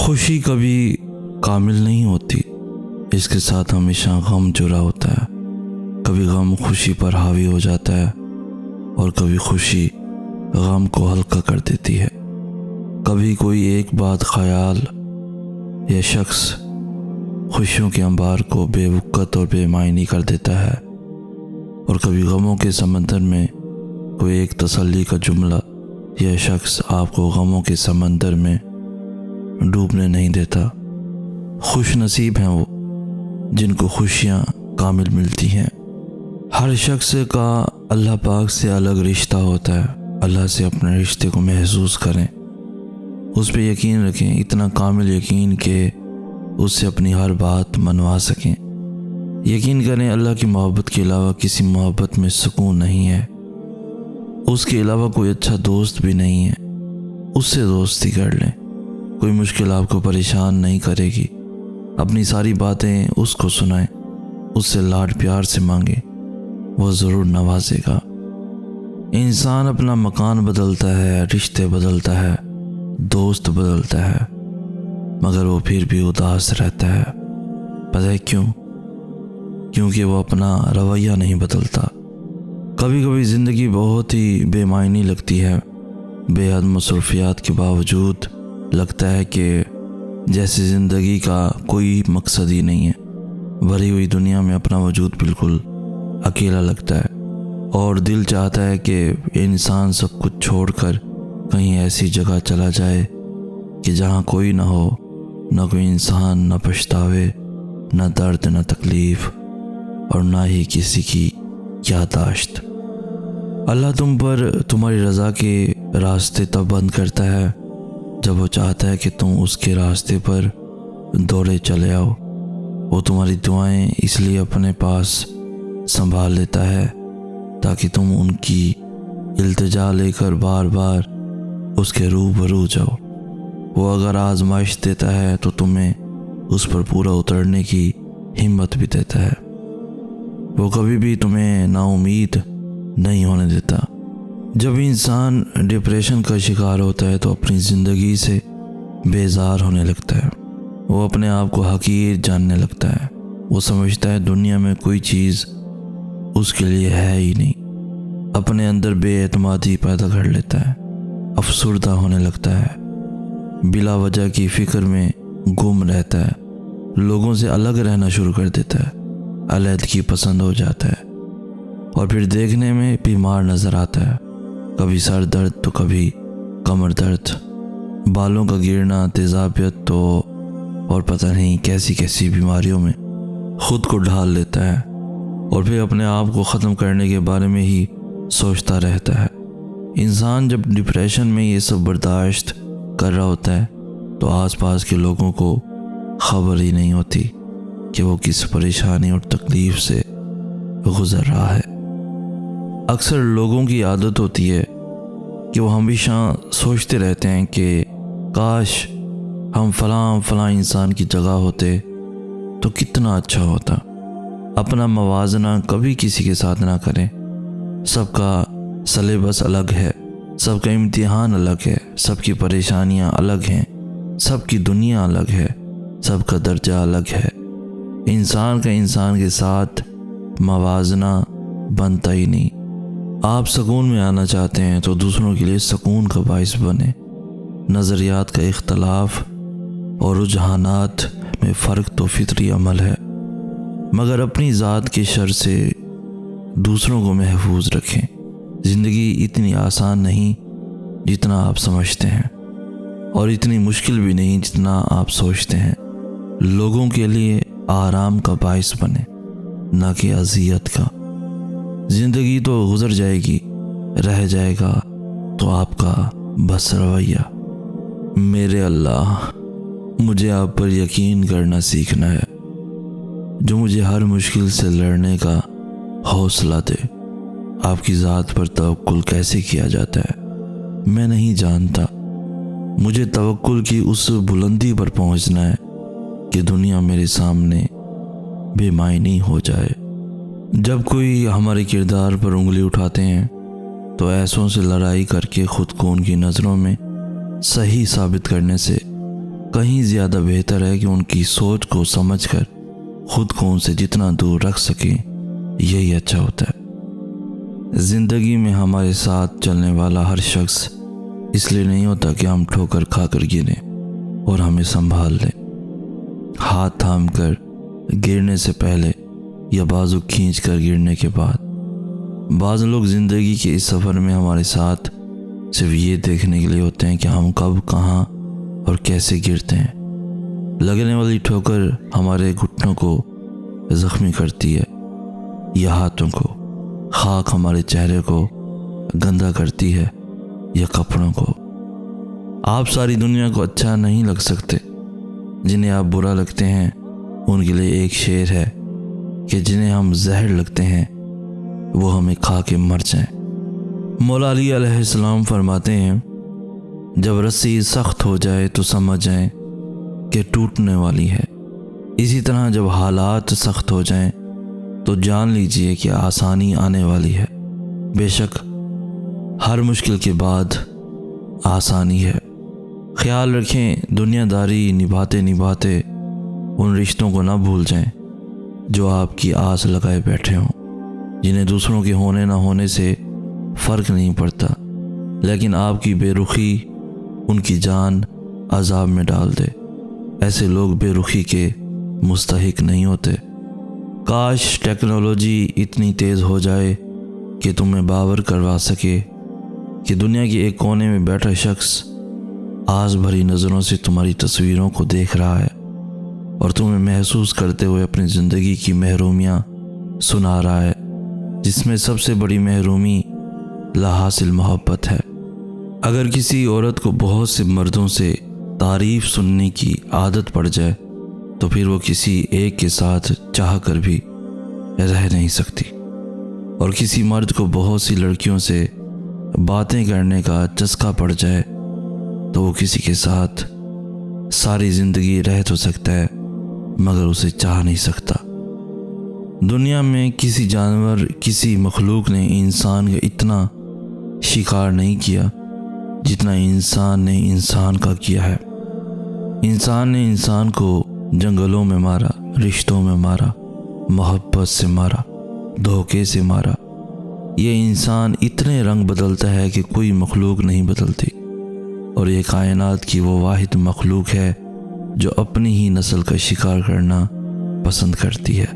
خوشی کبھی کامل نہیں ہوتی، اس کے ساتھ ہمیشہ غم جڑا ہوتا ہے۔ کبھی غم خوشی پر حاوی ہو جاتا ہے اور کبھی خوشی غم کو ہلکا کر دیتی ہے۔ کبھی کوئی ایک بات، خیال یا شخص خوشیوں کے انبار کو بے وقت اور بے معنی کر دیتا ہے، اور کبھی غموں کے سمندر میں کوئی ایک تسلی کا جملہ یا شخص آپ کو غموں کے سمندر میں ڈوبنے نہیں دیتا۔ خوش نصیب ہیں وہ جن کو خوشیاں کامل ملتی ہیں۔ ہر شخص کا اللہ پاک سے الگ رشتہ ہوتا ہے۔ اللہ سے اپنے رشتے کو محسوس کریں، اس پہ یقین رکھیں، اتنا کامل یقین کہ اس سے اپنی ہر بات منوا سکیں۔ یقین کریں اللہ کی محبت کے علاوہ کسی محبت میں سکون نہیں ہے، اس کے علاوہ کوئی اچھا دوست بھی نہیں ہے، اس سے دوستی کر لیں۔ کوئی مشکل آپ کو پریشان نہیں کرے گی، اپنی ساری باتیں اس کو سنائیں، اس سے لاڈ پیار سے مانگیں، وہ ضرور نوازے گا۔ انسان اپنا مکان بدلتا ہے، رشتے بدلتا ہے، دوست بدلتا ہے، مگر وہ پھر بھی اداس رہتا ہے۔ پتہ ہے کیوں؟ کیونکہ وہ اپنا رویہ نہیں بدلتا۔ کبھی کبھی زندگی بہت ہی بے معنی لگتی ہے، بے حد مصروفیات کے باوجود لگتا ہے کہ جیسے زندگی کا کوئی مقصد ہی نہیں ہے۔ بھری ہوئی دنیا میں اپنا وجود بالکل اکیلا لگتا ہے، اور دل چاہتا ہے کہ انسان سب کچھ چھوڑ کر کہیں ایسی جگہ چلا جائے کہ جہاں کوئی نہ ہو، نہ کوئی انسان، نہ پچھتاوے، نہ درد، نہ تکلیف، اور نہ ہی کسی کی یادداشت۔ اللہ تم پر تمہاری رضا کے راستے تب بند کرتا ہے جب وہ چاہتا ہے کہ تم اس کے راستے پر دوڑے چلے آؤ۔ وہ تمہاری دعائیں اس لیے اپنے پاس سنبھال لیتا ہے تاکہ تم ان کی التجا لے کر بار بار اس کے روبرو جاؤ۔ وہ اگر آزمائش دیتا ہے تو تمہیں اس پر پورا اترنے کی ہمت بھی دیتا ہے۔ وہ کبھی بھی تمہیں نا امید نہیں ہونے دیتا۔ جب انسان ڈپریشن کا شکار ہوتا ہے تو اپنی زندگی سے بیزار ہونے لگتا ہے، وہ اپنے آپ کو حقیر جاننے لگتا ہے۔ وہ سمجھتا ہے دنیا میں کوئی چیز اس کے لیے ہے ہی نہیں، اپنے اندر بے اعتمادی پیدا کر لیتا ہے، افسردہ ہونے لگتا ہے، بلا وجہ کی فکر میں گم رہتا ہے، لوگوں سے الگ رہنا شروع کر دیتا ہے، علیحدگی پسند ہو جاتا ہے، اور پھر دیکھنے میں بیمار نظر آتا ہے۔ کبھی سر درد تو کبھی کمر درد، بالوں کا گرنا، تیزابیت تو اور پتہ نہیں کیسی کیسی بیماریوں میں خود کو ڈھال لیتا ہے، اور پھر اپنے آپ کو ختم کرنے کے بارے میں ہی سوچتا رہتا ہے۔ انسان جب ڈپریشن میں یہ سب برداشت کر رہا ہوتا ہے تو آس پاس کے لوگوں کو خبر ہی نہیں ہوتی کہ وہ کس پریشانی اور تکلیف سے گزر رہا ہے۔ اکثر لوگوں کی عادت ہوتی ہے کہ وہ ہمیشہ سوچتے رہتے ہیں کہ کاش ہم فلاں انسان کی جگہ ہوتے تو کتنا اچھا ہوتا۔ اپنا موازنہ کبھی کسی کے ساتھ نہ کریں۔ سب کا سلیبس الگ ہے، سب کا امتحان الگ ہے، سب کی پریشانیاں الگ ہیں، سب کی دنیا الگ ہے، سب کا درجہ الگ ہے۔ انسان کا انسان کے ساتھ موازنہ بنتا ہی نہیں۔ آپ سکون میں آنا چاہتے ہیں تو دوسروں کے لیے سکون کا باعث بنے۔ نظریات کا اختلاف اور رجحانات میں فرق تو فطری عمل ہے، مگر اپنی ذات کے شر سے دوسروں کو محفوظ رکھیں۔ زندگی اتنی آسان نہیں جتنا آپ سمجھتے ہیں، اور اتنی مشکل بھی نہیں جتنا آپ سوچتے ہیں۔ لوگوں کے لیے آرام کا باعث بنے، نہ کہ اذیت کا۔ زندگی تو گزر جائے گی، رہ جائے گا تو آپ کا بس رویہ۔ میرے اللہ، مجھے آپ پر یقین کرنا سیکھنا ہے، جو مجھے ہر مشکل سے لڑنے کا حوصلہ دے۔ آپ کی ذات پر توکل کیسے کیا جاتا ہے میں نہیں جانتا۔ مجھے توکل کی اس بلندی پر پہنچنا ہے کہ دنیا میرے سامنے بے معنی ہو جائے۔ جب کوئی ہمارے کردار پر انگلی اٹھاتے ہیں تو ایسوں سے لڑائی کر کے خود کو ان کی نظروں میں صحیح ثابت کرنے سے کہیں زیادہ بہتر ہے کہ ان کی سوچ کو سمجھ کر خود کو ان سے جتنا دور رکھ سکیں یہی اچھا ہوتا ہے۔ زندگی میں ہمارے ساتھ چلنے والا ہر شخص اس لیے نہیں ہوتا کہ ہم ٹھوکر کھا کر گریں اور ہمیں سنبھال لیں، ہاتھ تھام کر گرنے سے پہلے یا بازو کھینچ کر گرنے کے بعد۔ بعض لوگ زندگی کے اس سفر میں ہمارے ساتھ صرف یہ دیکھنے کے لیے ہوتے ہیں کہ ہم کب، کہاں اور کیسے گرتے ہیں۔ لگنے والی ٹھوکر ہمارے گھٹنوں کو زخمی کرتی ہے یا ہاتھوں کو، خاک ہمارے چہرے کو گندا کرتی ہے یا کپڑوں کو۔ آپ ساری دنیا کو اچھا نہیں لگ سکتے، جنہیں آپ برا لگتے ہیں ان کے لیے ایک شعر ہے کہ جنہیں ہم زہر لگتے ہیں وہ ہمیں کھا کے مر جائیں۔ مولا علی علیہ السلام فرماتے ہیں، جب رسی سخت ہو جائے تو سمجھ جائیں کہ ٹوٹنے والی ہے، اسی طرح جب حالات سخت ہو جائیں تو جان لیجئے کہ آسانی آنے والی ہے۔ بے شک ہر مشکل کے بعد آسانی ہے۔ خیال رکھیں، دنیا داری نبھاتے نبھاتے ان رشتوں کو نہ بھول جائیں جو آپ کی آس لگائے بیٹھے ہوں، جنہیں دوسروں کے ہونے نہ ہونے سے فرق نہیں پڑتا، لیکن آپ کی بے رخی ان کی جان عذاب میں ڈال دے۔ ایسے لوگ بے رخی کے مستحق نہیں ہوتے۔ کاش ٹیکنالوجی اتنی تیز ہو جائے کہ تمہیں باور کروا سکے کہ دنیا کے ایک کونے میں بیٹھا شخص آس بھری نظروں سے تمہاری تصویروں کو دیکھ رہا ہے اور تمہیں محسوس کرتے ہوئے اپنی زندگی کی محرومیاں سنا رہا ہے، جس میں سب سے بڑی محرومی لاحاصل محبت ہے۔ اگر کسی عورت کو بہت سے مردوں سے تعریف سننے کی عادت پڑ جائے تو پھر وہ کسی ایک کے ساتھ چاہ کر بھی رہ نہیں سکتی، اور کسی مرد کو بہت سی لڑکیوں سے باتیں کرنے کا چسکا پڑ جائے تو وہ کسی کے ساتھ ساری زندگی رہ تو سکتا ہے مگر اسے چاہ نہیں سکتا۔ دنیا میں کسی جانور، کسی مخلوق نے انسان کا اتنا شکار نہیں کیا جتنا انسان نے انسان کا کیا ہے۔ انسان نے انسان کو جنگلوں میں مارا، رشتوں میں مارا، محبت سے مارا، دھوکے سے مارا۔ یہ انسان اتنے رنگ بدلتا ہے کہ کوئی مخلوق نہیں بدلتی، اور یہ کائنات کی وہ واحد مخلوق ہے جو اپنی ہی نسل کا شکار کرنا پسند کرتی ہے۔